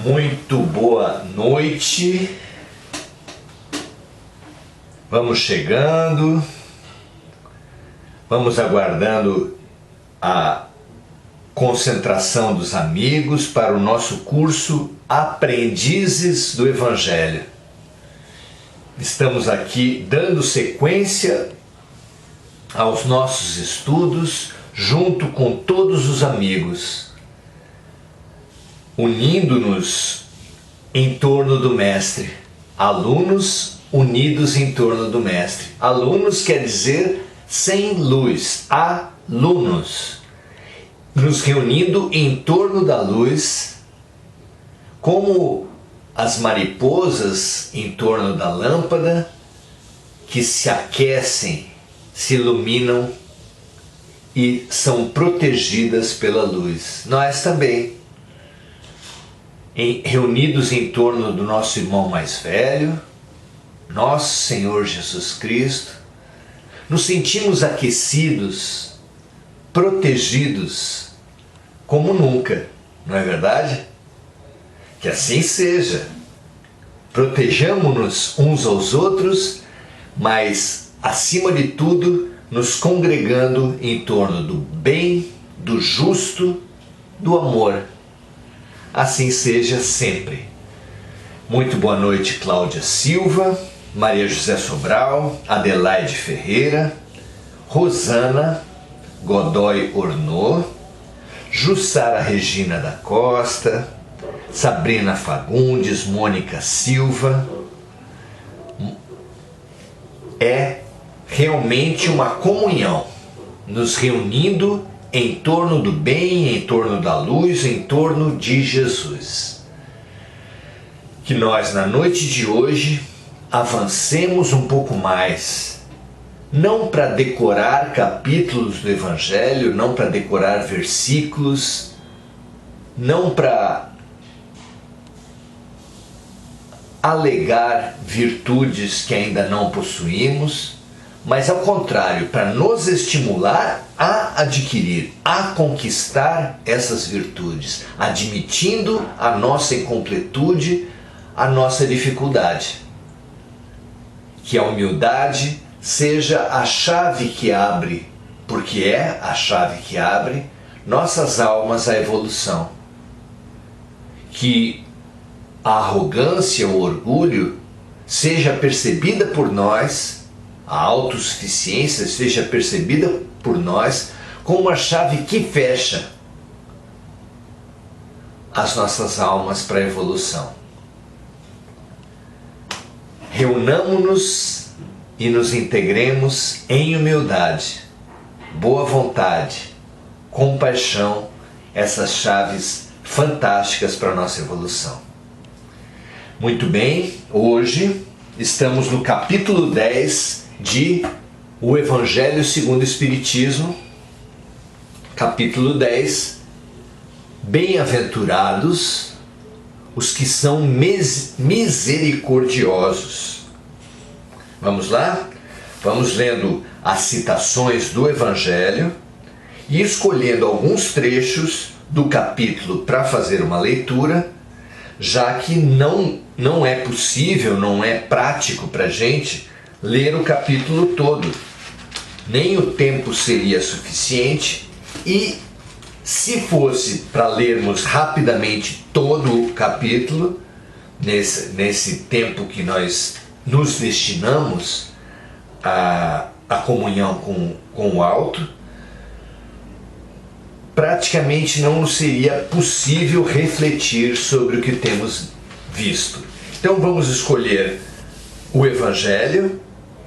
Muito boa noite. Vamos chegando, vamos aguardando a concentração dos amigos para o nosso curso Aprendizes do Evangelho. Estamos aqui dando sequência aos nossos estudos junto com todos os amigos, unindo-nos em torno do Mestre, alunos unidos em torno do Mestre. Alunos quer dizer sem luz, alunos, nos reunindo em torno da luz, como as mariposas em torno da lâmpada, que se aquecem, se iluminam e são protegidas pela luz. Nós também, reunidos em torno do nosso irmão mais velho, nosso Senhor Jesus Cristo, nos sentimos aquecidos, protegidos, como nunca, não é verdade? Que assim seja. Protejamo-nos uns aos outros, mas, acima de tudo, nos congregando em torno do bem, do justo, do amor. Assim seja sempre. Muito boa noite, Cláudia Silva, Maria José Sobral, Adelaide Ferreira, Rosana Godoy Ornô, Jussara Regina da Costa, Sabrina Fagundes, Mônica Silva. É realmente uma comunhão, nos reunindo em torno do bem, em torno da luz, em torno de Jesus. Que nós, na noite de hoje, avancemos um pouco mais, não para decorar capítulos do Evangelho, não para decorar versículos, não para alegar virtudes que ainda não possuímos, mas ao contrário, para nos estimular a adquirir, a conquistar essas virtudes, admitindo a nossa incompletude, a nossa dificuldade. Que a humildade seja a chave que abre, porque é a chave que abre nossas almas à evolução. Que a arrogância, o orgulho, seja percebida por nós, a autossuficiência seja percebida por nós como uma chave que fecha as nossas almas para a evolução. Reunamo-nos e nos integremos em humildade, boa vontade, compaixão, essas chaves fantásticas para a nossa evolução. Muito bem, hoje estamos no capítulo 10 de O Evangelho segundo o Espiritismo, capítulo 10, Bem-aventurados os que são misericordiosos. Vamos lá? Vamos lendo as citações do Evangelho e escolhendo alguns trechos do capítulo para fazer uma leitura, já que não é possível, não é prático para a gente ler o capítulo todo. Nem o tempo seria suficiente e, se fosse para lermos rapidamente todo o capítulo, nesse tempo que nós nos destinamos à comunhão com o alto, praticamente não nos seria possível refletir sobre o que temos visto. Então vamos escolher o Evangelho,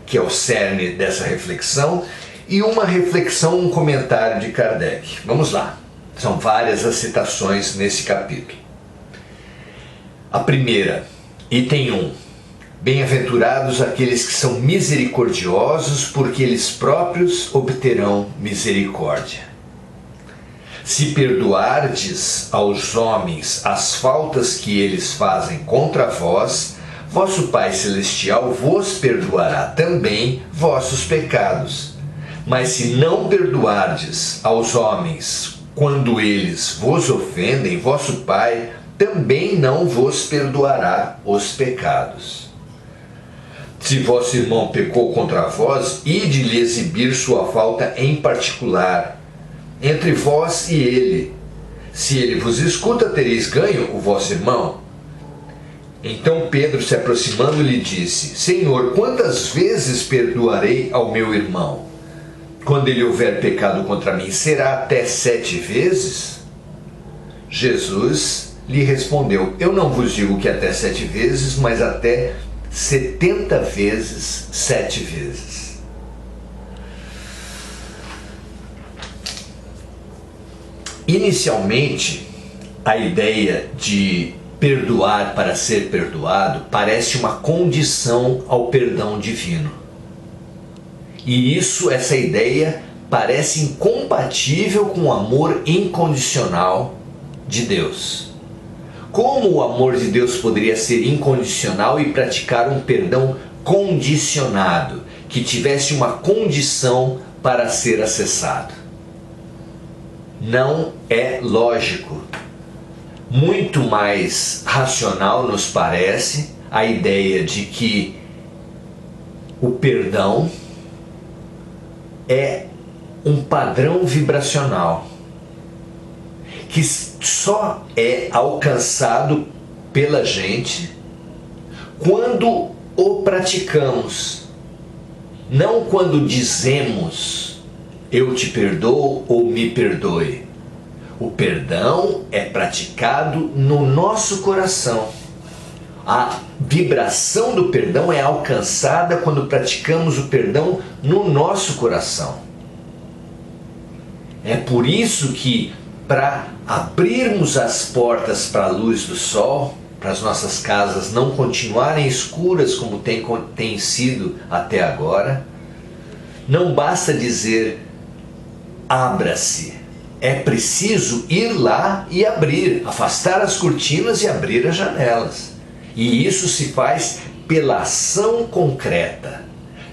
que é o cerne dessa reflexão, e uma reflexão, um comentário de Kardec. Vamos lá. São várias as citações nesse capítulo. A primeira, item 1. Bem-aventurados aqueles que são misericordiosos, porque eles próprios obterão misericórdia. Se perdoardes aos homens as faltas que eles fazem contra vós, vosso Pai Celestial vos perdoará também vossos pecados. Mas se não perdoardes aos homens quando eles vos ofendem, vosso Pai também não vos perdoará os pecados. Se vosso irmão pecou contra vós, ide-lhe exibir sua falta em particular, entre vós e ele. Se ele vos escuta, tereis ganho o vosso irmão. Então Pedro, se aproximando, lhe disse: Senhor, quantas vezes perdoarei ao meu irmão? Quando ele houver pecado contra mim, será até 7 vezes? Jesus lhe respondeu: Eu não vos digo que até 7 vezes, mas até 70 vezes 7 vezes. Inicialmente, a ideia de perdoar para ser perdoado parece uma condição ao perdão divino. E essa ideia parece incompatível com o amor incondicional de Deus. Como o amor de Deus poderia ser incondicional e praticar um perdão condicionado, que tivesse uma condição para ser acessado? Não é lógico. Muito mais racional nos parece a ideia de que o perdão é um padrão vibracional que só é alcançado pela gente quando o praticamos, não quando dizemos eu te perdoo ou me perdoe. O perdão é praticado no nosso coração. A vibração do perdão é alcançada quando praticamos o perdão no nosso coração. É por isso que, para abrirmos as portas para a luz do sol, para as nossas casas não continuarem escuras como tem sido até agora, não basta dizer abra-se. É preciso ir lá e abrir, afastar as cortinas e abrir as janelas. E isso se faz pela ação concreta,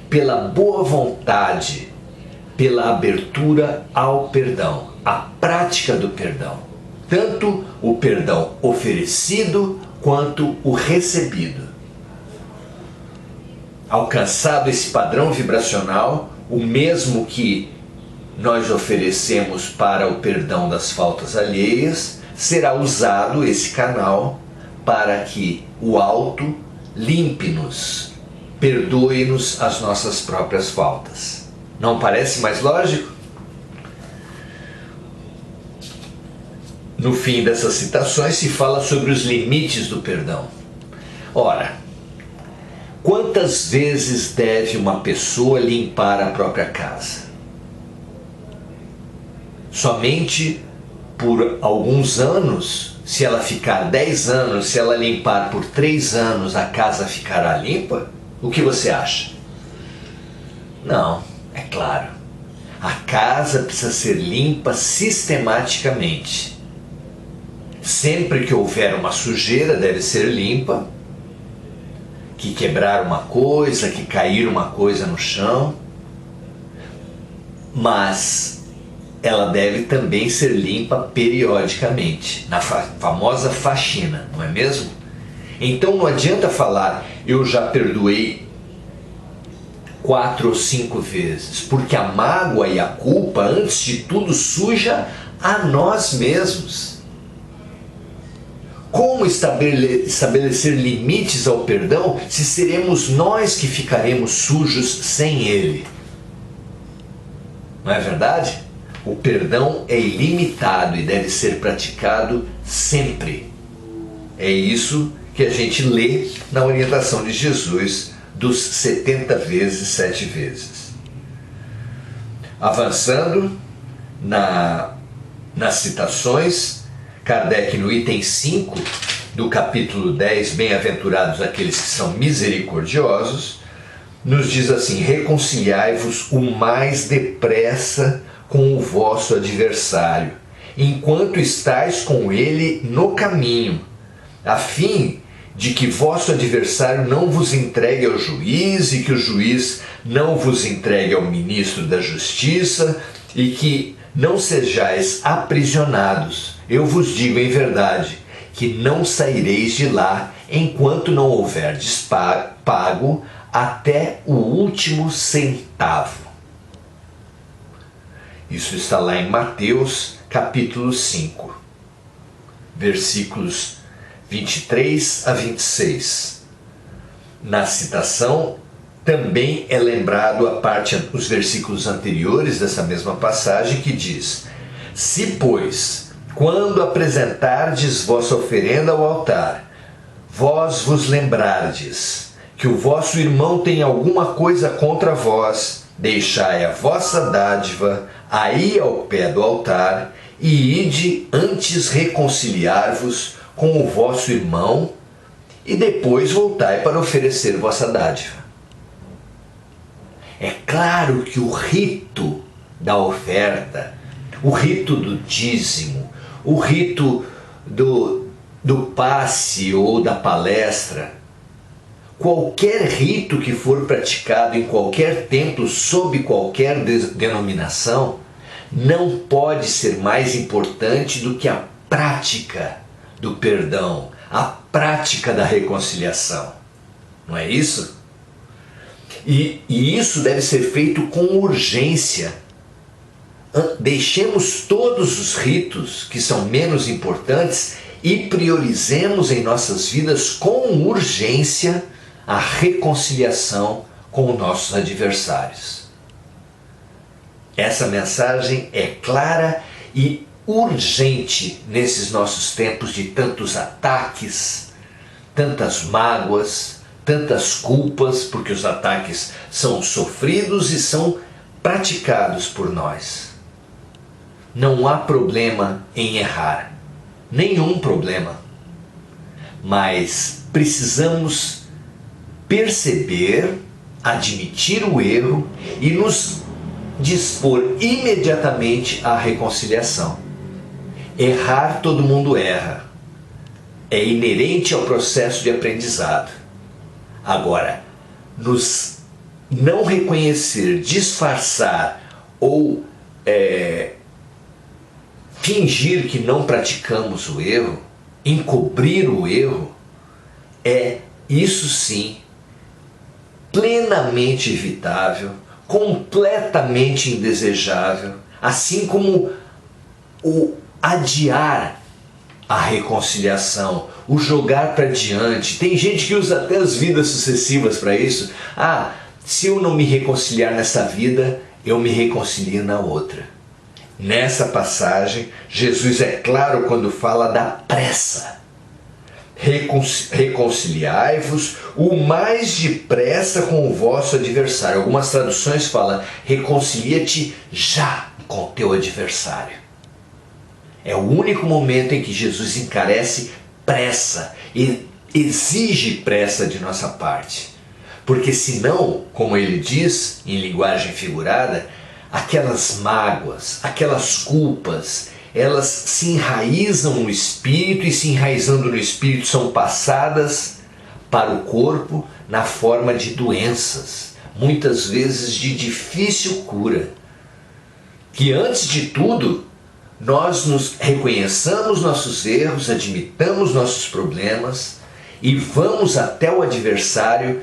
pela boa vontade, pela abertura ao perdão, a prática do perdão. Tanto o perdão oferecido quanto o recebido. Alcançado esse padrão vibracional, o mesmo que nós oferecemos para o perdão das faltas alheias, será usado esse canal para que o alto limpe-nos, perdoe-nos as nossas próprias faltas. Não parece mais lógico? No fim dessas citações se fala sobre os limites do perdão. Ora, quantas vezes deve uma pessoa limpar a própria casa? Somente por alguns anos? Se ela ficar 10 anos, se ela limpar por 3 anos, a casa ficará limpa? O que você acha? Não, é claro. A casa precisa ser limpa sistematicamente. Sempre que houver uma sujeira, deve ser limpa. Que quebrar uma coisa, que cair uma coisa no chão. Mas ela deve também ser limpa periodicamente, na famosa faxina, não é mesmo? Então não adianta falar, eu já perdoei 4 ou 5 vezes, porque a mágoa e a culpa, antes de tudo, suja a nós mesmos. Como estabelecer limites ao perdão se seremos nós que ficaremos sujos sem ele? Não é verdade? O perdão é ilimitado e deve ser praticado sempre. É isso que a gente lê na orientação de Jesus dos 70 vezes 7 vezes. Avançando nas citações, Kardec, no item 5 do capítulo 10, Bem-aventurados aqueles que são misericordiosos, nos diz assim: reconciliai-vos o mais depressa com o vosso adversário, enquanto estáis com ele no caminho, a fim de que vosso adversário não vos entregue ao juiz e que o juiz não vos entregue ao ministro da justiça e que não sejais aprisionados. Eu vos digo em verdade que não saireis de lá enquanto não houverdes pago até o último centavo. Isso está lá em Mateus capítulo 5, versículos 23 a 26. Na citação também é lembrado os versículos anteriores dessa mesma passagem que diz: se, pois, quando apresentardes vossa oferenda ao altar, vós vos lembrardes que o vosso irmão tem alguma coisa contra vós, deixai a vossa dádiva aí ao pé do altar e ide antes reconciliar-vos com o vosso irmão e depois voltai para oferecer vossa dádiva. É claro que o rito da oferta, o rito do dízimo, o rito do passe ou da palestra, qualquer rito que for praticado em qualquer templo, sob qualquer denominação, não pode ser mais importante do que a prática do perdão, a prática da reconciliação. Não é isso? E isso deve ser feito com urgência. Deixemos todos os ritos que são menos importantes e priorizemos em nossas vidas com urgência a reconciliação com os nossos adversários. Essa mensagem é clara e urgente nesses nossos tempos de tantos ataques, tantas mágoas, tantas culpas, porque os ataques são sofridos e são praticados por nós. Não há problema em errar, nenhum problema, mas precisamos perceber, admitir o erro e nos dispor imediatamente à reconciliação. Errar, todo mundo erra, é inerente ao processo de aprendizado. Agora, nos não reconhecer, disfarçar ou fingir que não praticamos o erro, encobrir o erro, é isso sim plenamente evitável, completamente indesejável, assim como o adiar a reconciliação, o jogar para diante. Tem gente que usa até as vidas sucessivas para isso. Se eu não me reconciliar nessa vida, eu me reconcilio na outra. Nessa passagem, Jesus é claro quando fala da pressa. Reconciliai-vos o mais depressa com o vosso adversário. Algumas traduções falam: reconcilia-te já com o teu adversário. É o único momento em que Jesus encarece pressa e exige pressa de nossa parte. Porque senão, como ele diz em linguagem figurada, aquelas mágoas, aquelas culpas, elas se enraizam no espírito e se enraizando no espírito são passadas para o corpo na forma de doenças, muitas vezes de difícil cura. Que antes de tudo, nós nos reconheçamos nossos erros, admitamos nossos problemas e vamos até o adversário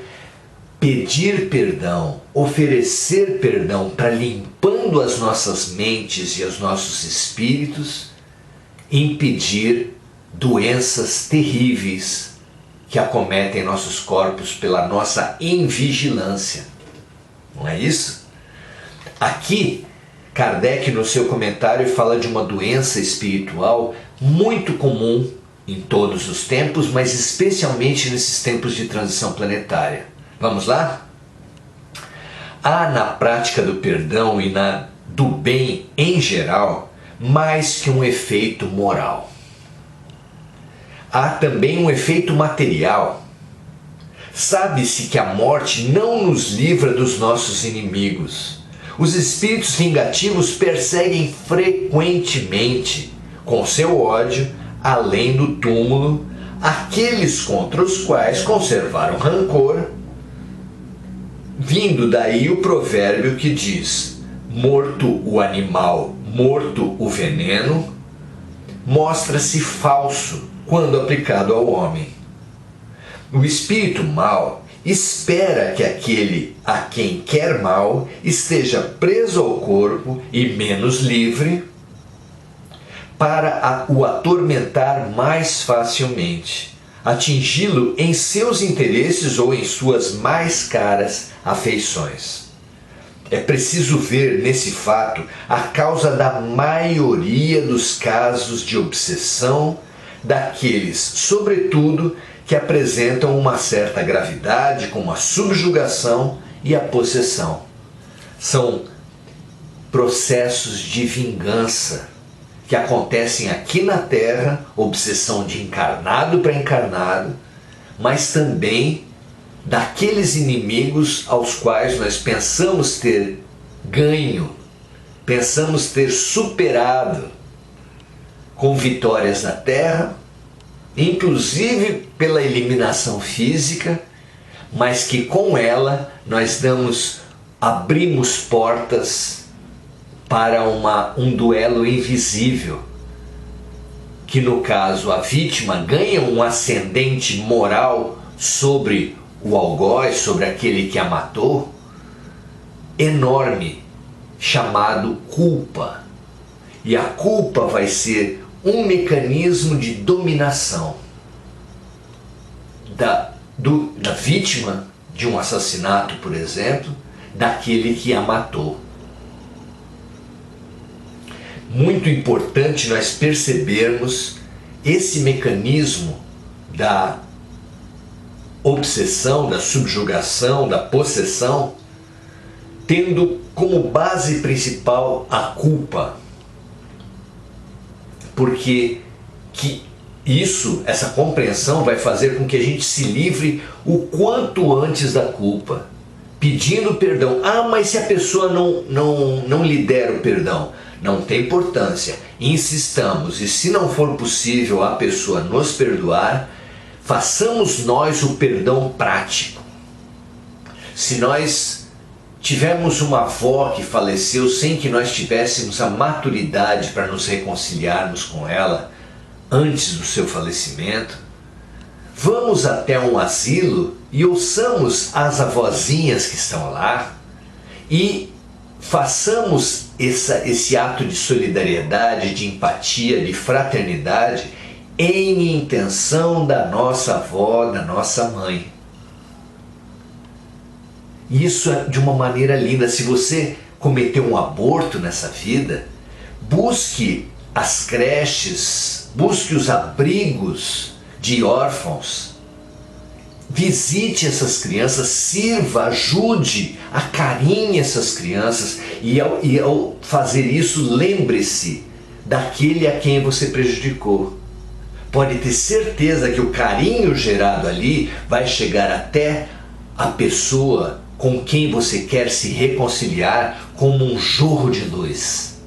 pedir perdão, oferecer perdão para limpando as nossas mentes e os nossos espíritos, impedir doenças terríveis que acometem nossos corpos pela nossa invigilância. Não é isso? Aqui, Kardec, no seu comentário, fala de uma doença espiritual muito comum em todos os tempos, mas especialmente nesses tempos de transição planetária. Vamos lá? Há na prática do perdão e do bem em geral mais que um efeito moral. Há também um efeito material. Sabe-se que a morte não nos livra dos nossos inimigos. Os espíritos vingativos perseguem frequentemente, com seu ódio, além do túmulo, aqueles contra os quais conservaram rancor, vindo daí o provérbio que diz: morto o animal, morto o veneno, mostra-se falso quando aplicado ao homem. O espírito mau espera que aquele a quem quer mal esteja preso ao corpo e menos livre para o atormentar mais facilmente, atingi-lo em seus interesses ou em suas mais caras afeições. É preciso ver nesse fato a causa da maioria dos casos de obsessão daqueles, sobretudo, que apresentam uma certa gravidade, como a subjugação e a possessão. São processos de vingança que acontecem aqui na Terra, obsessão de encarnado para encarnado, mas também daqueles inimigos aos quais nós pensamos ter ganho, pensamos ter superado com vitórias na Terra, inclusive pela eliminação física, mas que com ela nós abrimos portas para um duelo invisível, que no caso a vítima ganha um ascendente moral sobre o algoz, sobre aquele que a matou, enorme, chamado culpa. E a culpa vai ser um mecanismo de dominação da vítima de um assassinato, por exemplo, daquele que a matou. Muito importante nós percebermos esse mecanismo da obsessão, da subjugação, da possessão, tendo como base principal a culpa. Porque essa compreensão vai fazer com que a gente se livre o quanto antes da culpa, pedindo perdão. Ah, mas se a pessoa não lhe der o perdão, não tem importância, insistamos, e se não for possível a pessoa nos perdoar, façamos nós o perdão prático. Se nós tivemos uma avó que faleceu sem que nós tivéssemos a maturidade para nos reconciliarmos com ela antes do seu falecimento, vamos até um asilo e ouçamos as avózinhas que estão lá e façamos esse ato de solidariedade, de empatia, de fraternidade em intenção da nossa avó, da nossa mãe. Isso é de uma maneira linda. Se você cometeu um aborto nessa vida, busque as creches, busque os abrigos de órfãos, visite essas crianças, sirva, ajude, acarinhe essas crianças e ao fazer isso, lembre-se daquele a quem você prejudicou. Pode ter certeza que o carinho gerado ali vai chegar até a pessoa com quem você quer se reconciliar como um jorro de luz.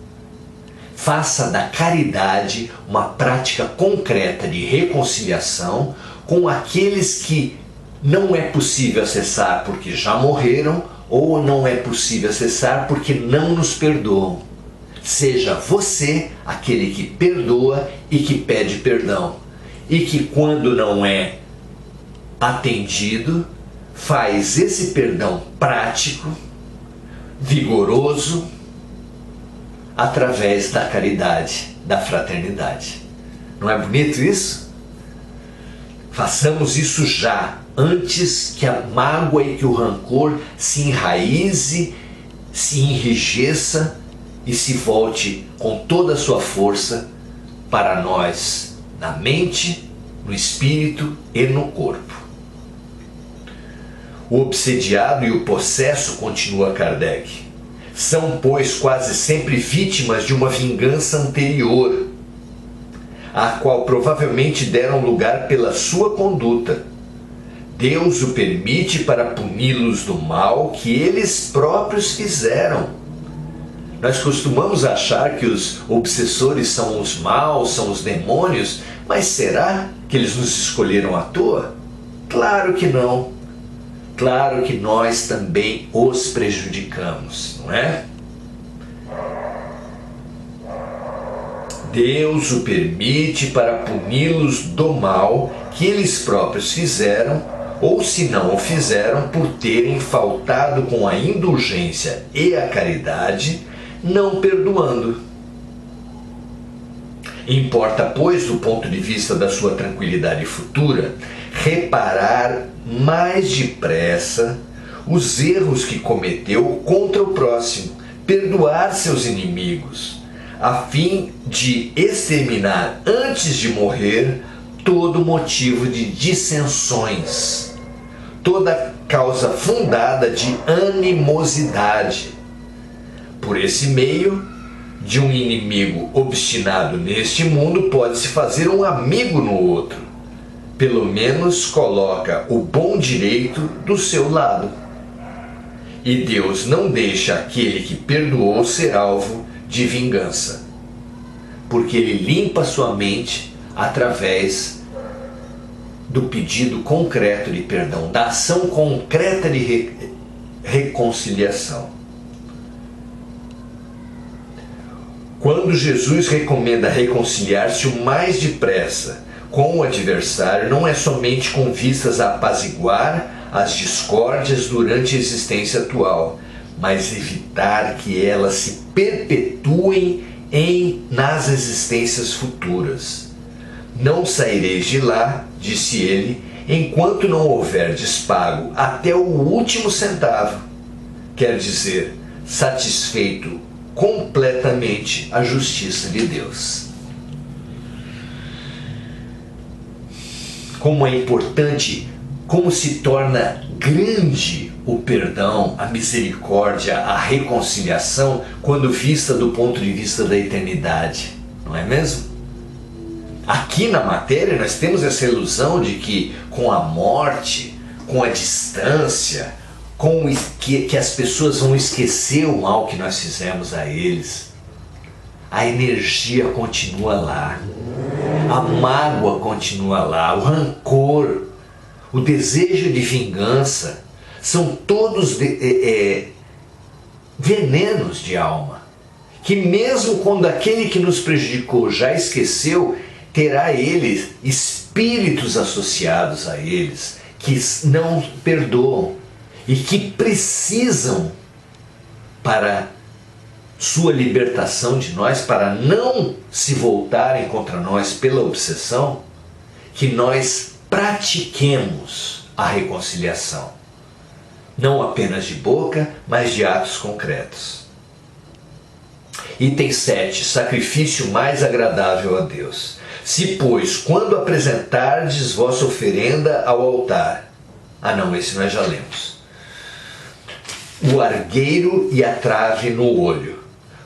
Faça da caridade uma prática concreta de reconciliação com aqueles que não é possível acessar porque já morreram ou não é possível acessar porque não nos perdoam. Seja você aquele que perdoa e que pede perdão. E que quando não é atendido, faz esse perdão prático, vigoroso, através da caridade, da fraternidade. Não é bonito isso? Façamos isso já, antes que a mágoa e que o rancor se enraize, se enrijeça e se volte com toda a sua força para nós, na mente, no espírito e no corpo. O obsediado e o possesso, continua Kardec, são, pois, quase sempre vítimas de uma vingança anterior, a qual provavelmente deram lugar pela sua conduta. Deus o permite para puni-los do mal que eles próprios fizeram. Nós costumamos achar que os obsessores são os maus, são os demônios, mas será que eles nos escolheram à toa? Claro que não. Claro que nós também os prejudicamos, não é? Deus o permite para puni-los do mal que eles próprios fizeram, ou se não o fizeram por terem faltado com a indulgência e a caridade, não perdoando. Importa, pois, do ponto de vista da sua tranquilidade futura, reparar mais depressa os erros que cometeu contra o próximo, perdoar seus inimigos, a fim de exterminar antes de morrer todo motivo de dissensões, toda causa fundada de animosidade. Por esse meio, de um inimigo obstinado neste mundo pode-se fazer um amigo no outro. Pelo menos coloca o bom direito do seu lado. E Deus não deixa aquele que perdoou ser alvo de vingança, porque Ele limpa sua mente através do pedido concreto de perdão, da ação concreta de reconciliação. Quando Jesus recomenda reconciliar-se o mais depressa com o adversário, não é somente com vistas a apaziguar as discórdias durante a existência atual, mas evitar que elas se perpetuem nas existências futuras. Não saireis de lá, disse ele, enquanto não houverdes pago até o último centavo, quer dizer, satisfeito completamente a justiça de Deus. Como é importante, como se torna grande o perdão, a misericórdia, a reconciliação, quando vista do ponto de vista da eternidade, não é mesmo? Aqui na matéria nós temos essa ilusão de que com a morte, com a distância, que as pessoas vão esquecer o mal que nós fizemos a eles. A energia continua lá, a mágoa continua lá, o rancor, o desejo de vingança, são todos venenos de alma, que mesmo quando aquele que nos prejudicou já esqueceu, terá ele espíritos associados a eles, que não perdoam e que precisam, para sua libertação de nós, para não se voltarem contra nós pela obsessão, que nós pratiquemos a reconciliação. Não apenas de boca, mas de atos concretos. Item 7. Sacrifício mais agradável a Deus. Se, pois, quando apresentardes vossa oferenda ao altar... não, esse nós já lemos. O argueiro e a trave no olho.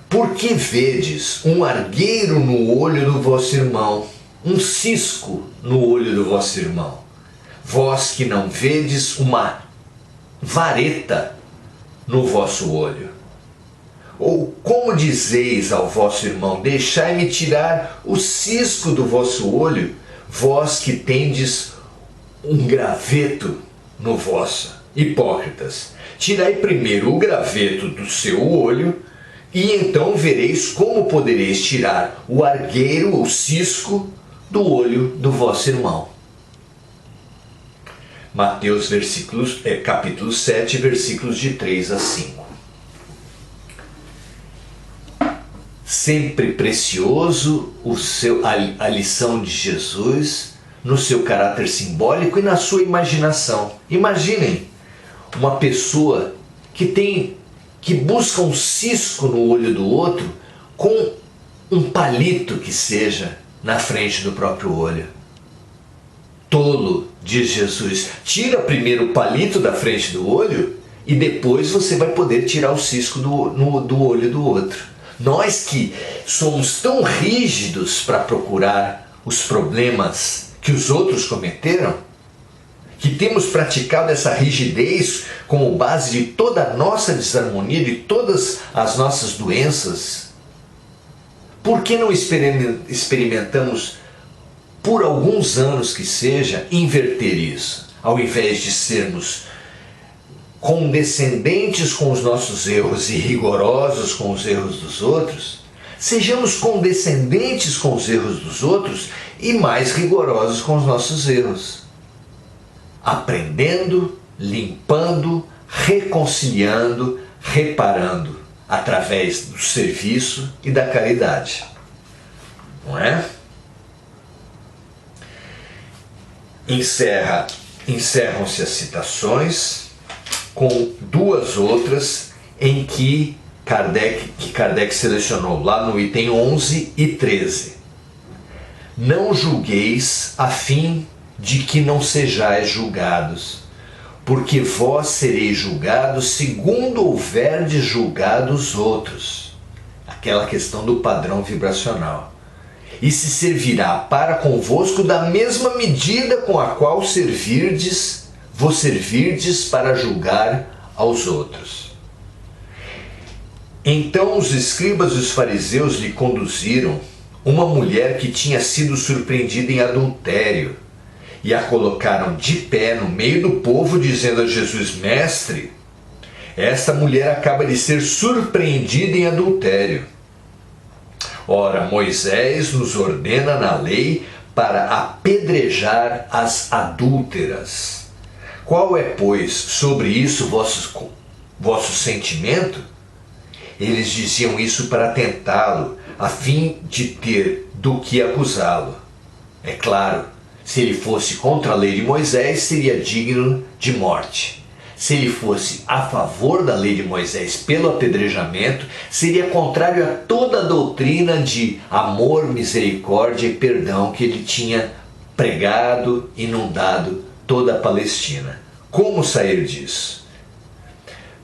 Por que vedes um argueiro no olho do vosso irmão, um cisco no olho do vosso irmão? Vós que não vedes uma vareta no vosso olho? Ou como dizeis ao vosso irmão, deixai-me tirar o cisco do vosso olho, vós que tendes um graveto no vosso? Hipócritas, tirai primeiro o graveto do seu olho, e então vereis como podereis tirar o argueiro ou cisco do olho do vosso irmão. Mateus capítulo 7, versículos de 3 a 5. Sempre precioso a lição de Jesus no seu caráter simbólico e na sua imaginação. Imaginem uma pessoa que busca um cisco no olho do outro com um palito que seja na frente do próprio olho. Tolo, diz Jesus, tira primeiro o palito da frente do olho e depois você vai poder tirar o cisco do olho do outro. Nós que somos tão rígidos para procurar os problemas que os outros cometeram, que temos praticado essa rigidez como base de toda a nossa desarmonia, de todas as nossas doenças, por que não experimentamos, por alguns anos que seja, inverter isso? Ao invés de sermos condescendentes com os nossos erros e rigorosos com os erros dos outros, Sejamos condescendentes com os erros dos outros e mais rigorosos com os nossos erros. Aprendendo, limpando, reconciliando, reparando, através do serviço e da caridade. Não é? Encerram-se as citações com duas outras em que Kardec selecionou lá no item 11 e 13. Não julgueis a fim de que não sejais julgados, porque vós sereis julgados segundo houverdes julgado os outros. Aquela questão do padrão vibracional. E se servirá para convosco da mesma medida com a qual vos servirdes para julgar aos outros. Então os escribas e os fariseus lhe conduziram uma mulher que tinha sido surpreendida em adultério e a colocaram de pé no meio do povo, dizendo a Jesus: Mestre, esta mulher acaba de ser surpreendida em adultério. Ora, Moisés nos ordena na lei para apedrejar as adúlteras. Qual é, pois, sobre isso vosso sentimento? Eles diziam isso para tentá-lo, a fim de ter do que acusá-lo. É claro, se ele fosse contra a lei de Moisés, seria digno de morte. Se ele fosse a favor da lei de Moisés pelo apedrejamento, seria contrário a toda a doutrina de amor, misericórdia e perdão que ele tinha pregado e inundado toda a Palestina. Como sair disso?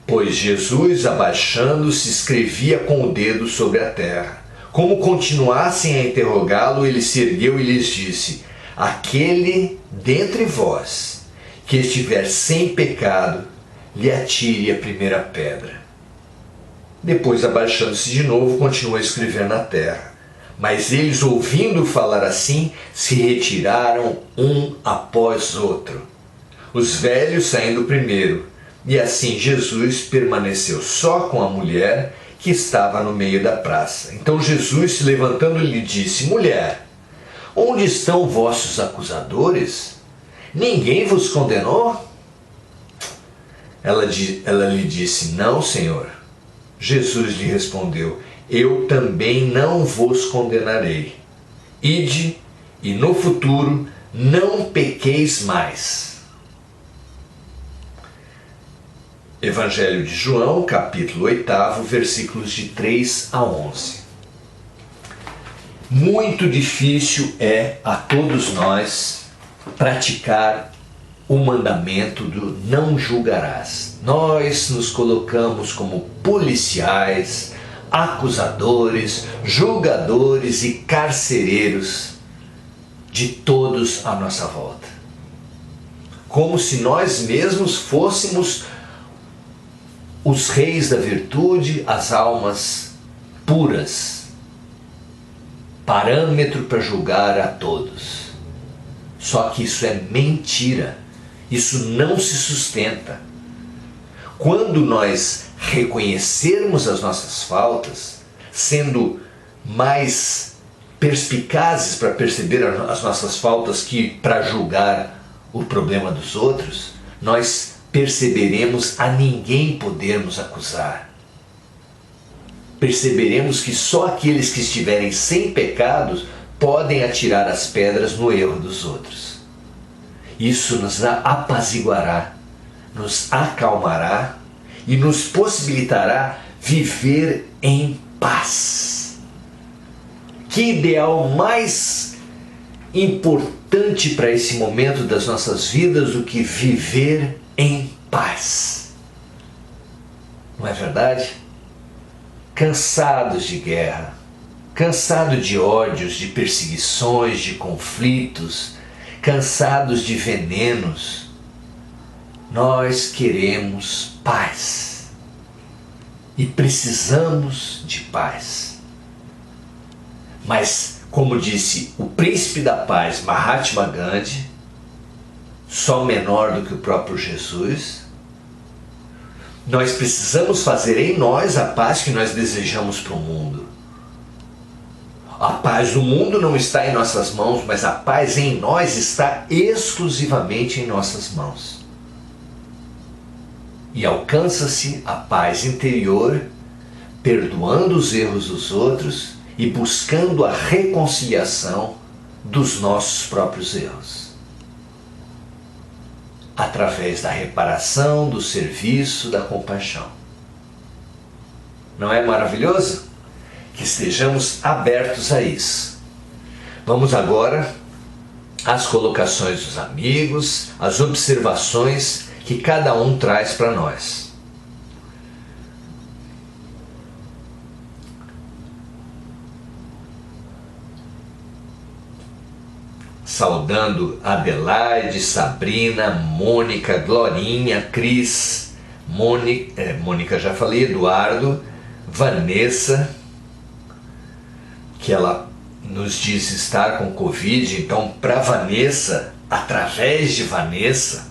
Pois Jesus, abaixando-se, escrevia com o dedo sobre a terra. Como continuassem a interrogá-lo, ele se ergueu e lhes disse: Aquele dentre vós que estiver sem pecado, lhe atire a primeira pedra. Depois, abaixando-se de novo, continuou a escrever na terra. Mas eles, ouvindo falar assim, se retiraram um após outro, os velhos saindo primeiro. E assim Jesus permaneceu só com a mulher que estava no meio da praça. Então Jesus, se levantando, lhe disse: Mulher, onde estão vossos acusadores? Ninguém vos condenou? Ela lhe disse: Não, Senhor. Jesus lhe respondeu: Eu também não vos condenarei. Ide, e no futuro não pequeis mais. Evangelho de João, capítulo 8, versículos de 3 a 11. Muito difícil é a todos nós praticar o mandamento do não julgarás. Nós nos colocamos como policiais, acusadores, julgadores e carcereiros de todos à nossa volta. Como se nós mesmos fôssemos os reis da virtude, as almas puras, parâmetro para julgar a todos. Só que isso é mentira, isso não se sustenta. Quando nós reconhecermos as nossas faltas, sendo mais perspicazes para perceber as nossas faltas que para julgar o problema dos outros, nós perceberemos a ninguém podermos acusar. Perceberemos que só aqueles que estiverem sem pecados podem atirar as pedras no erro dos outros. Isso nos apaziguará, nos acalmará e nos possibilitará viver em paz. Que ideal mais importante para esse momento das nossas vidas do que viver em paz. Não é verdade? Cansados de guerra, cansados de ódios, de perseguições, de conflitos, cansados de venenos, nós queremos paz e precisamos de paz. Mas, como disse o príncipe da paz, Mahatma Gandhi, só menor do que o próprio Jesus, nós precisamos fazer em nós a paz que nós desejamos para o mundo. A paz do mundo não está em nossas mãos, mas a paz em nós está exclusivamente em nossas mãos. E alcança-se a paz interior, perdoando os erros dos outros e buscando a reconciliação dos nossos próprios erros. Através da reparação, do serviço, da compaixão. Não é maravilhoso? Que estejamos abertos a isso. Vamos agora às colocações dos amigos, às observações que cada um traz para nós. Saudando Adelaide, Sabrina, Mônica, Glorinha, Cris, Mônica já falei, Eduardo, Vanessa, que ela nos diz estar com Covid, então para Vanessa, através de Vanessa,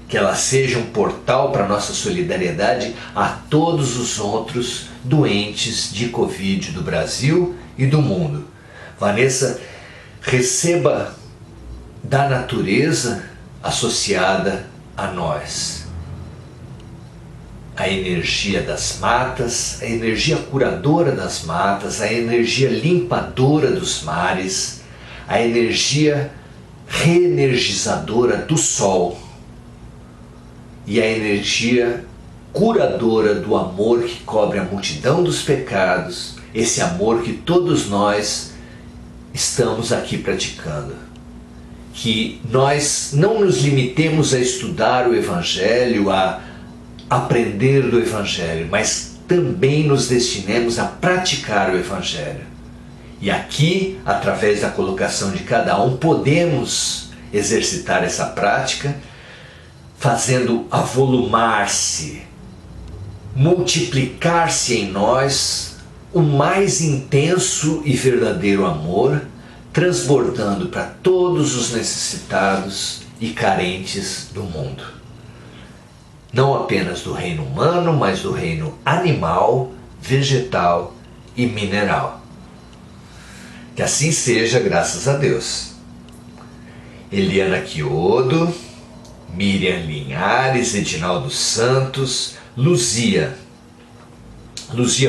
que ela seja um portal para nossa solidariedade a todos os outros doentes de Covid do Brasil e do mundo. Vanessa, receba da natureza associada a nós a energia das matas, a energia curadora das matas, a energia limpadora dos mares, a energia reenergizadora do sol e a energia curadora do amor que cobre a multidão dos pecados, esse amor que todos nós estamos aqui praticando. Que nós não nos limitemos a estudar o Evangelho, a aprender do Evangelho, mas também nos destinemos a praticar o Evangelho. E aqui, através da colocação de cada um, podemos exercitar essa prática, fazendo avolumar-se, multiplicar-se em nós o mais intenso e verdadeiro amor, transbordando para todos os necessitados e carentes do mundo. Não apenas do reino humano, mas do reino animal, vegetal e mineral. Que assim seja, graças a Deus. Eliana Quiodo, Miriam Linhares, Edinaldo Santos, Luzia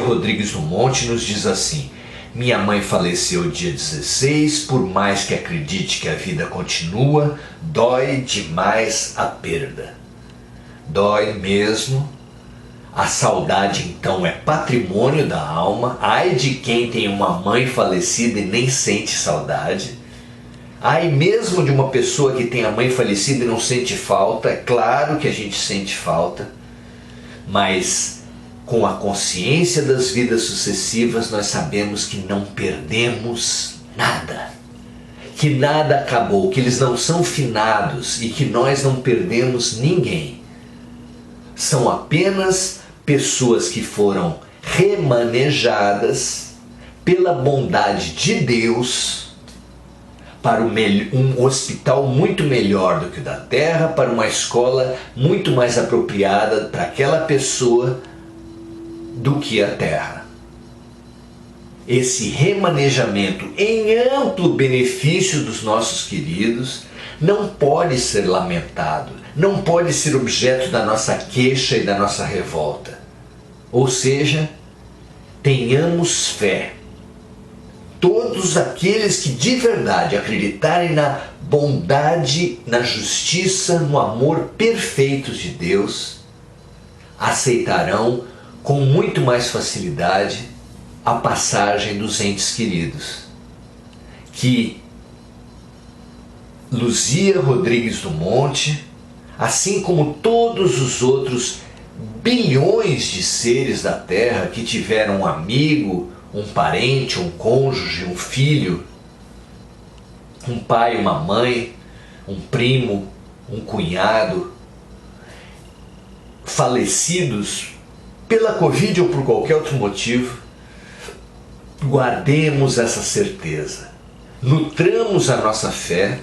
Rodrigues do Monte nos diz assim: minha mãe faleceu dia 16, por mais que acredite que a vida continua, dói demais a perda. Dói mesmo. A saudade então é patrimônio da alma. Ai de quem tem uma mãe falecida e nem sente saudade. Ai mesmo de uma pessoa que tem a mãe falecida e não sente falta. É claro que a gente sente falta, mas com a consciência das vidas sucessivas nós sabemos que não perdemos nada, que nada acabou, que eles não são finados e que nós não perdemos ninguém. São apenas pessoas que foram remanejadas pela bondade de Deus para um hospital muito melhor do que o da Terra, para uma escola muito mais apropriada para aquela pessoa do que a Terra. Esse remanejamento em amplo benefício dos nossos queridos não pode ser lamentado, não pode ser objeto da nossa queixa e da nossa revolta. Ou seja, tenhamos fé. Todos aqueles que de verdade acreditarem na bondade, na justiça, no amor perfeitos de Deus, aceitarão com muito mais facilidade a passagem dos entes queridos. Que Luzia Rodrigues do Monte, assim como todos os outros bilhões de seres da Terra que tiveram um amigo, um parente, um cônjuge, um filho, um pai, uma mãe, um primo, um cunhado, falecidos pela Covid ou por qualquer outro motivo, guardemos essa certeza, nutramos a nossa fé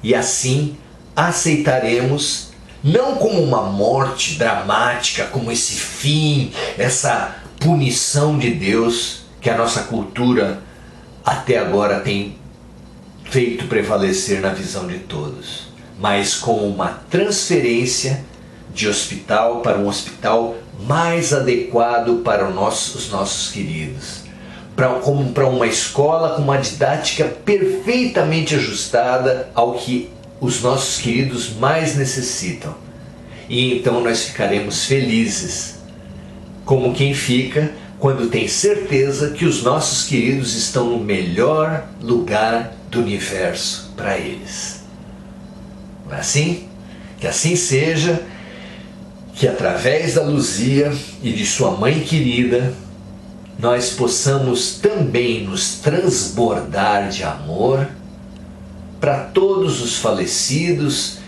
e assim aceitaremos, não como uma morte dramática, como esse fim, essa punição de Deus que a nossa cultura até agora tem feito prevalecer na visão de todos, mas com uma transferência de hospital para um hospital mais adequado para os nossos queridos, para uma escola com uma didática perfeitamente ajustada ao que os nossos queridos mais necessitam. E então nós ficaremos felizes, como quem fica quando tem certeza que os nossos queridos estão no melhor lugar do universo para eles. Não é assim? Que assim seja, que através da Luzia e de sua mãe querida, nós possamos também nos transbordar de amor para todos os falecidos,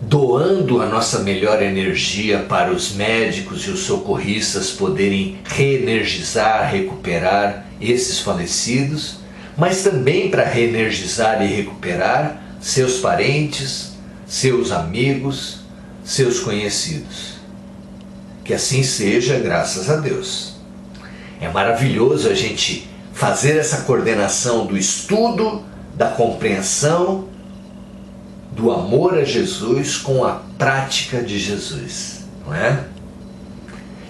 doando a nossa melhor energia para os médicos e os socorristas poderem reenergizar, recuperar esses falecidos, mas também para reenergizar e recuperar seus parentes, seus amigos, seus conhecidos. Que assim seja, graças a Deus. É maravilhoso a gente fazer essa coordenação do estudo, da compreensão, do amor a Jesus com a prática de Jesus, não é?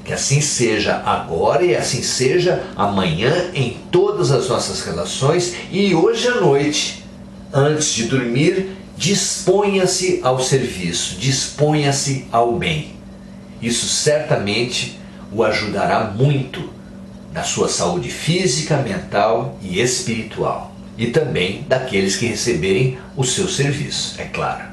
Que assim seja agora e assim seja amanhã em todas as nossas relações, e hoje à noite, antes de dormir, disponha-se ao serviço, disponha-se ao bem. Isso certamente o ajudará muito na sua saúde física, mental e espiritual. E também daqueles que receberem o seu serviço, é claro.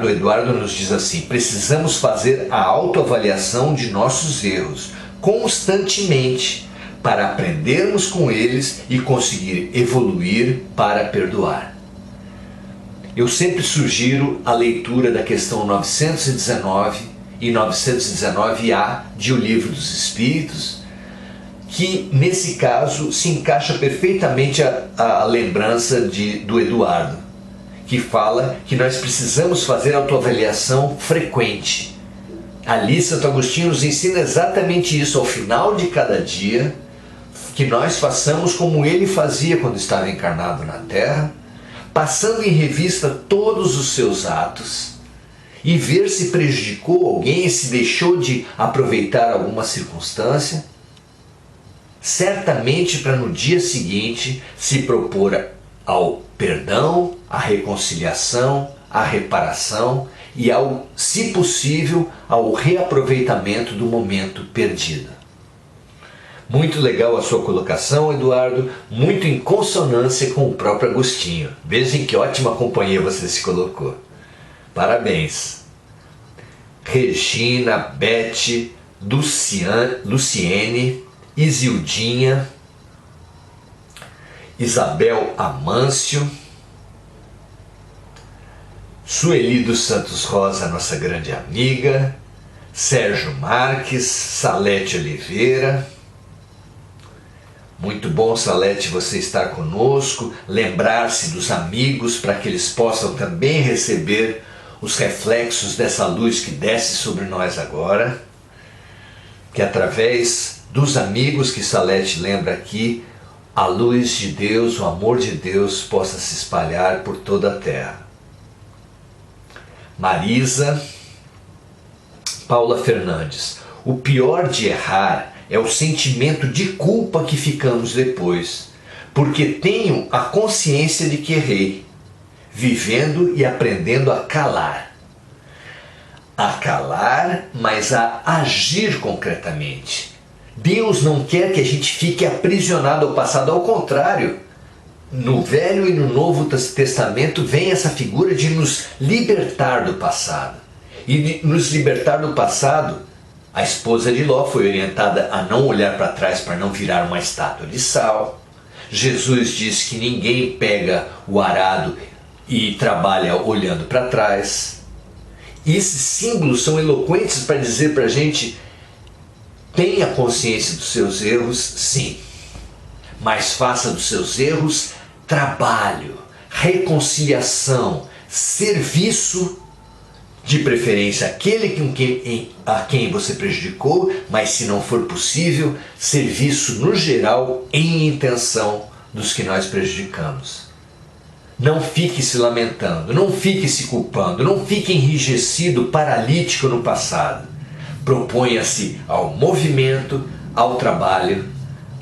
Eduardo nos diz assim: precisamos fazer a autoavaliação de nossos erros constantemente para aprendermos com eles e conseguir evoluir para perdoar. Eu sempre sugiro a leitura da questão 919 e 919A de O Livro dos Espíritos, que nesse caso se encaixa perfeitamente a lembrança do Eduardo, que fala que nós precisamos fazer autoavaliação frequente. Ali Santo Agostinho nos ensina exatamente isso, ao final de cada dia, que nós façamos como ele fazia quando estava encarnado na Terra, passando em revista todos os seus atos e ver se prejudicou alguém, se deixou de aproveitar alguma circunstância, certamente para no dia seguinte se propor ao perdão, à reconciliação, à reparação e ao, se possível, ao reaproveitamento do momento perdido. Muito legal a sua colocação, Eduardo, muito em consonância com o próprio Agostinho. Veja em que ótima companhia você se colocou. Parabéns. Regina, Beth, Luciene, Isildinha, Isabel Amâncio, Sueli dos Santos Rosa, nossa grande amiga, Sérgio Marques, Salete Oliveira. Muito bom, Salete, você estar conosco, lembrar-se dos amigos para que eles possam também receber os reflexos dessa luz que desce sobre nós agora, que através dos amigos que Salete lembra aqui, a luz de Deus, o amor de Deus possa se espalhar por toda a terra. Marisa, Paula Fernandes, o pior de errar é o sentimento de culpa que ficamos depois, porque tenho a consciência de que errei, vivendo e aprendendo a calar. A calar, mas a agir concretamente. Deus não quer que a gente fique aprisionado ao passado, ao contrário. No Velho e no Novo Testamento vem essa figura de nos libertar do passado. E de nos libertar do passado, a esposa de Ló foi orientada a não olhar para trás para não virar uma estátua de sal. Jesus diz que ninguém pega o arado e trabalha olhando para trás. E esses símbolos são eloquentes para dizer para a gente: tenha consciência dos seus erros, sim, mas faça dos seus erros trabalho, reconciliação, serviço De preferência aquele a quem você prejudicou, mas se não for possível, serviço no geral em intenção dos que nós prejudicamos. Não fique se lamentando, não fique se culpando, não fique enrijecido, paralítico no passado. Proponha-se ao movimento, ao trabalho,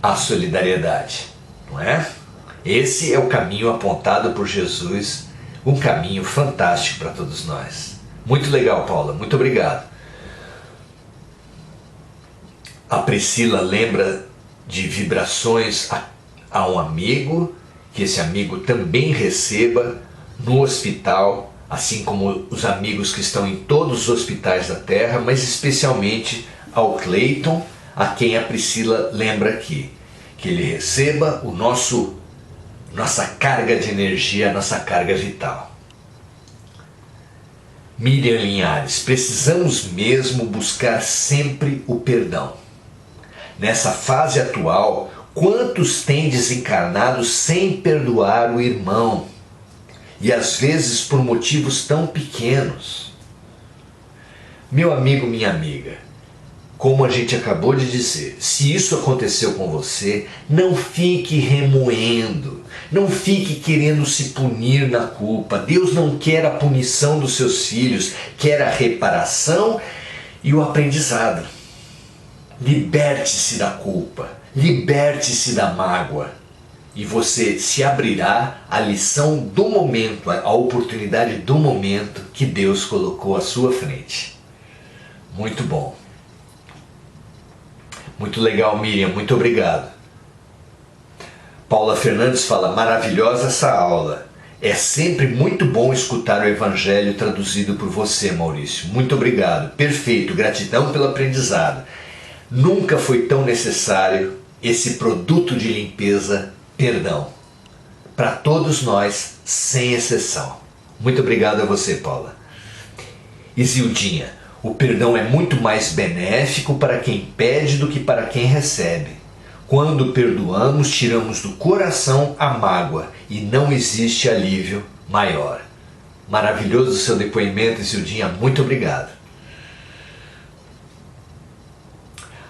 à solidariedade, não é? Esse é o caminho apontado por Jesus, um caminho fantástico para todos nós. Muito legal, Paula, muito obrigado. A Priscila lembra de vibrações a um amigo, que esse amigo também receba no hospital, assim como os amigos que estão em todos os hospitais da Terra, mas especialmente ao Cleiton, a quem a Priscila lembra aqui, que ele receba nossa carga de energia, nossa carga vital. Miriam Linhares, precisamos mesmo buscar sempre o perdão. Nessa fase atual, quantos têm desencarnado sem perdoar o irmão? E às vezes por motivos tão pequenos. Meu amigo, minha amiga, como a gente acabou de dizer, se isso aconteceu com você, não fique remoendo, não fique querendo se punir na culpa. Deus não quer a punição dos seus filhos, quer a reparação e o aprendizado. Liberte-se da culpa, liberte-se da mágoa e você se abrirá à lição do momento, à oportunidade do momento que Deus colocou à sua frente. Muito bom. Muito legal, Miriam, muito obrigado. Paula Fernandes fala, maravilhosa essa aula. É sempre muito bom escutar o Evangelho traduzido por você, Maurício. Muito obrigado, perfeito, gratidão pelo aprendizado. Nunca foi tão necessário esse produto de limpeza, perdão. Para todos nós, sem exceção. Muito obrigado a você, Paula. Isildinha, o perdão é muito mais benéfico para quem pede do que para quem recebe. Quando perdoamos, tiramos do coração a mágoa e não existe alívio maior. Maravilhoso o seu depoimento, Isildinha. Muito obrigado.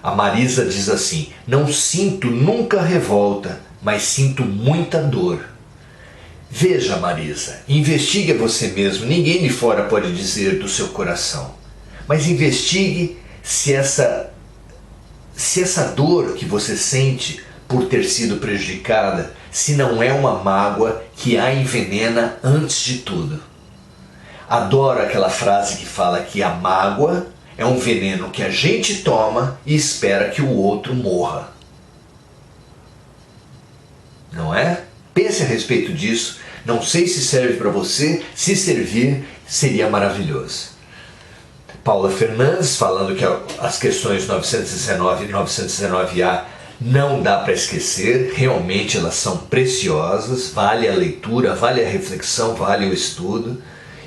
A Marisa diz assim, não sinto nunca revolta, mas sinto muita dor. Veja, Marisa, investigue você mesmo. Ninguém de fora pode dizer do seu coração. Mas investigue se essa dor que você sente por ter sido prejudicada, se não é uma mágoa que a envenena antes de tudo. Adoro aquela frase que fala que a mágoa é um veneno que a gente toma e espera que o outro morra. Não é? Pense a respeito disso. Não sei se serve para você. Se servir, seria maravilhoso. Paula Fernandes falando que as questões 919 e 919A não dá para esquecer. Realmente elas são preciosas. Vale a leitura, vale a reflexão, vale o estudo.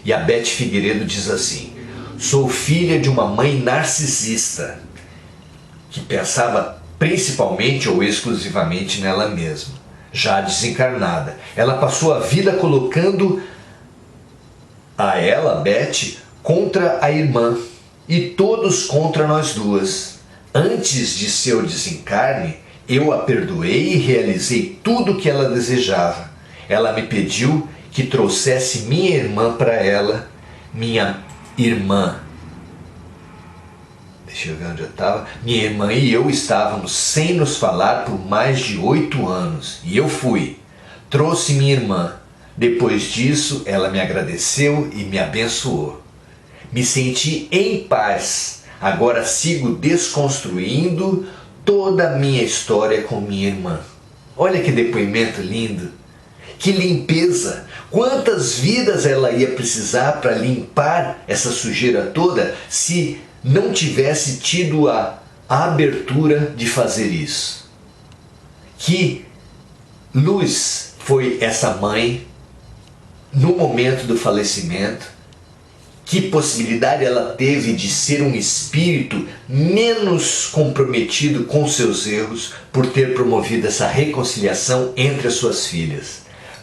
E a Beth Figueiredo diz assim, sou filha de uma mãe narcisista que pensava principalmente ou exclusivamente nela mesma. Já desencarnada, ela passou a vida colocando a ela, Beth, contra a irmã e todos contra nós duas. Antes de seu desencarne, eu a perdoei e realizei tudo o que ela desejava. Ela me pediu que trouxesse minha irmã para ela, minha irmã. Deixa eu ver onde eu estava. Minha irmã e eu estávamos sem nos falar por mais de 8 anos. E eu fui. Trouxe minha irmã. Depois disso, ela me agradeceu e me abençoou. Me senti em paz. Agora sigo desconstruindo toda a minha história com minha irmã. Olha que depoimento lindo. Que limpeza. Quantas vidas ela ia precisar para limpar essa sujeira toda se não tivesse tido a abertura de fazer isso. Que luz foi essa mãe no momento do falecimento? Que possibilidade ela teve de ser um espírito menos comprometido com seus erros por ter promovido essa reconciliação entre as suas filhas.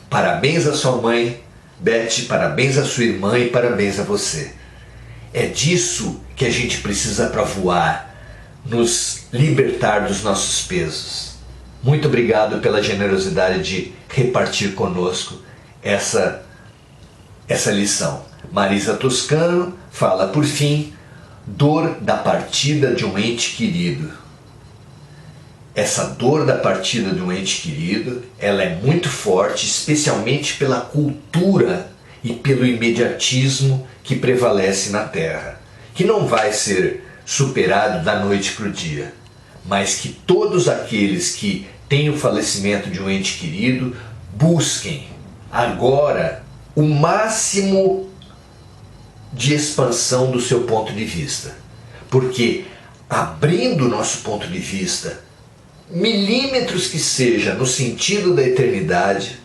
Parabéns à sua mãe, Beth, parabéns à sua irmã e parabéns a você. É disso que a gente precisa para voar, nos libertar dos nossos pesos. Muito obrigado pela generosidade de repartir conosco essa lição. Marisa Toscano fala, por fim, dor da partida de um ente querido. Essa dor da partida de um ente querido, ela é muito forte, especialmente pela cultura e pelo imediatismo que prevalece na Terra, que não vai ser superado da noite para o dia, mas que todos aqueles que têm o falecimento de um ente querido busquem agora o máximo de expansão do seu ponto de vista, porque abrindo o nosso ponto de vista, milímetros que seja no sentido da eternidade,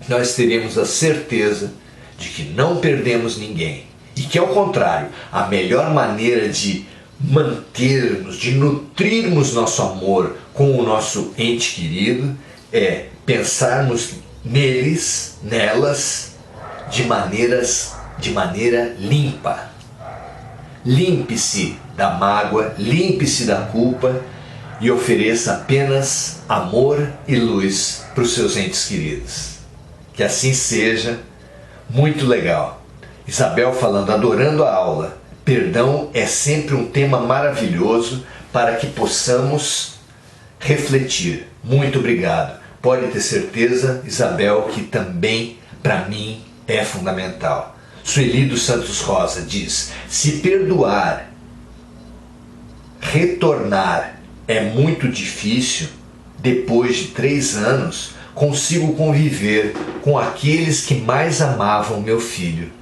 nós teremos a certeza de que não perdemos ninguém e que, ao contrário, a melhor maneira de mantermos, de nutrirmos nosso amor com o nosso ente querido é pensarmos neles, nelas, de maneira limpa. Limpe-se da mágoa, limpe-se da culpa e ofereça apenas amor e luz para os seus entes queridos. Que assim seja. Muito legal. Isabel falando, adorando a aula. Perdão é sempre um tema maravilhoso para que possamos refletir. Muito obrigado. Pode ter certeza, Isabel, que também para mim é fundamental. Sueli dos Santos Rosa diz, se perdoar, retornar é muito difícil, depois de 3 anos, consigo conviver com aqueles que mais amavam meu filho.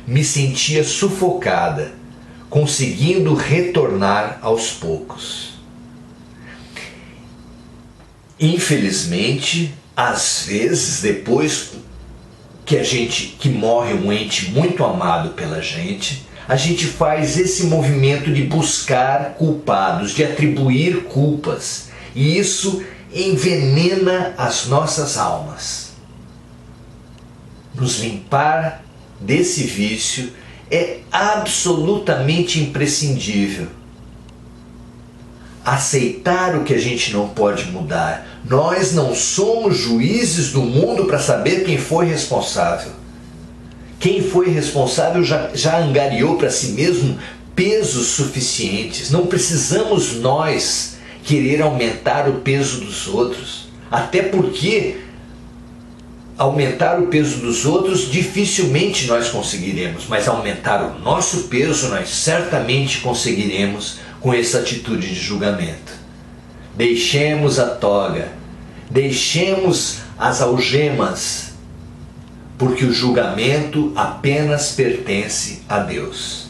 Me sentia sufocada, conseguindo retornar aos poucos. Infelizmente, às vezes, depois que morre um ente muito amado pela gente, a gente faz esse movimento de buscar culpados, de atribuir culpas, e isso envenena as nossas almas. Nos limpar desse vício é absolutamente imprescindível. Aceitar o que a gente não pode mudar. Nós não somos juízes do mundo para saber quem foi responsável. Quem foi responsável já angariou para si mesmo pesos suficientes. Não precisamos nós querer aumentar o peso dos outros. Até porque aumentar o peso dos outros dificilmente nós conseguiremos, mas aumentar o nosso peso nós certamente conseguiremos com essa atitude de julgamento. Deixemos a toga, deixemos as algemas, porque o julgamento apenas pertence a Deus.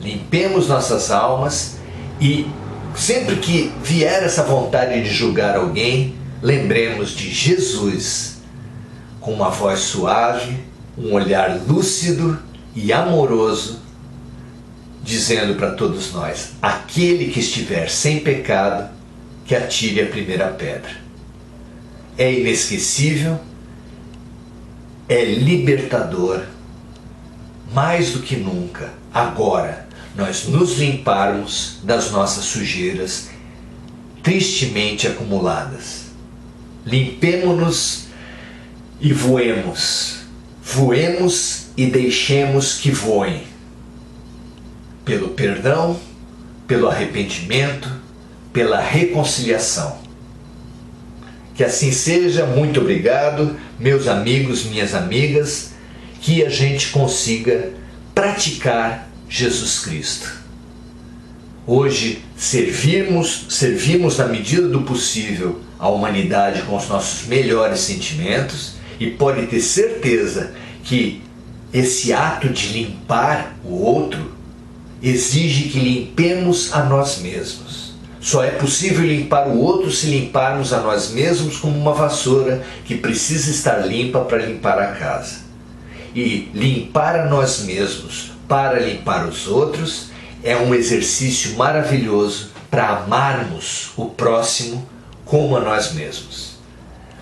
Limpemos nossas almas e sempre que vier essa vontade de julgar alguém, lembremos de Jesus, com uma voz suave, um olhar lúcido e amoroso, dizendo para todos nós, aquele que estiver sem pecado, que atire a primeira pedra. É inesquecível, é libertador, mais do que nunca, agora, nós nos limparmos das nossas sujeiras tristemente acumuladas. Limpemo-nos e voemos. Voemos e deixemos que voem. Pelo perdão, pelo arrependimento, pela reconciliação. Que assim seja, muito obrigado, meus amigos, minhas amigas, que a gente consiga praticar Jesus Cristo. Hoje servimos na medida do possível a humanidade com os nossos melhores sentimentos e pode ter certeza que esse ato de limpar o outro exige que limpemos a nós mesmos. Só é possível limpar o outro se limparmos a nós mesmos como uma vassoura que precisa estar limpa para limpar a casa. E limpar a nós mesmos para limpar os outros é um exercício maravilhoso para amarmos o próximo como a nós mesmos.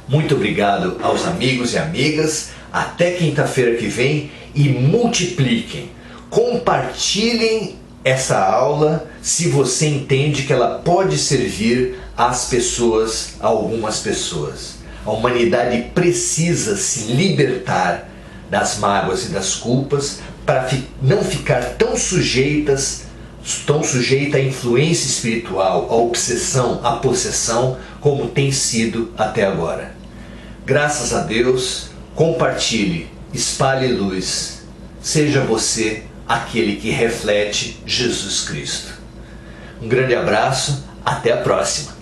Muito obrigado aos amigos e amigas. Até quinta-feira que vem e multipliquem. Compartilhem essa aula se você entende que ela pode servir às pessoas, a algumas pessoas. A humanidade precisa se libertar das mágoas e das culpas para não ficar tão sujeita à influência espiritual, à obsessão, à possessão, como tem sido até agora. Graças a Deus, compartilhe, espalhe luz. Seja você aquele que reflete Jesus Cristo. Um grande abraço, até a próxima!